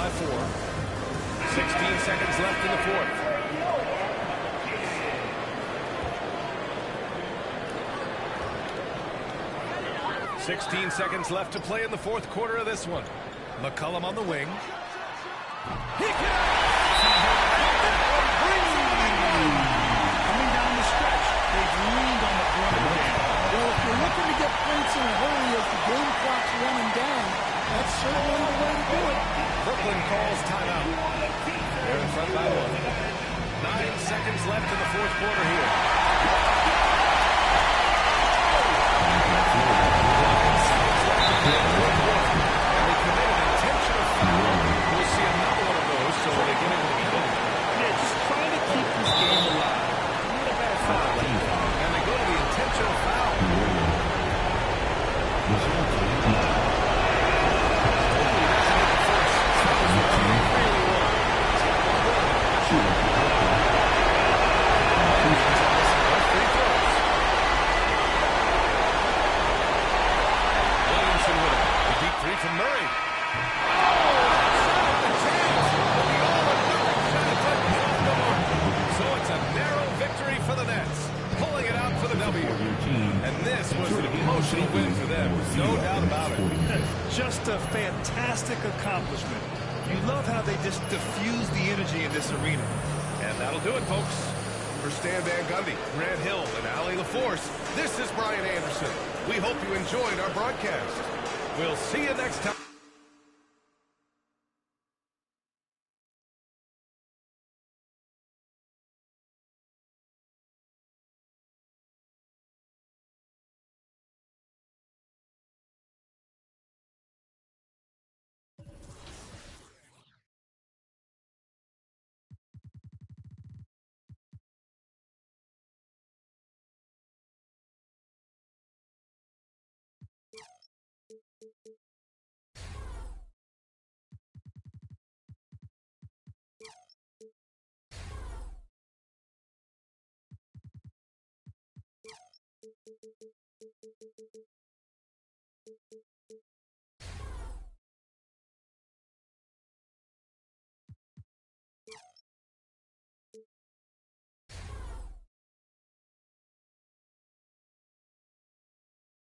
by 4. 16 seconds left in the fourth. .16 seconds left to play in the fourth quarter of this one. McCollum on the wing. He Coming down the stretch, they've leaned on the perimeter game. Well, if you're looking to get points in a hurry as the game clock's running down, that's certainly the way to do it. Brooklyn calls timeout. They're in front by 1. 9 seconds left in the fourth quarter here. And they committed an intentional foul. We'll see another one of those, so they get into the penalty. Yeah, just trying to keep this game alive. Not a bad foul. And they go to the intentional foul. Williamson with it. A deep three from Murray. So it's a narrow victory for the Nets, pulling it out for the W. And this was an emotional win for them, no doubt about it. Just a fantastic accomplishment. You love how they just diffuse the energy in this arena. And that'll do it, folks. For Stan Van Gundy, Grant Hill, and Allie LaForce, this is Brian Anderson. We hope you enjoyed our broadcast. We'll see you next time.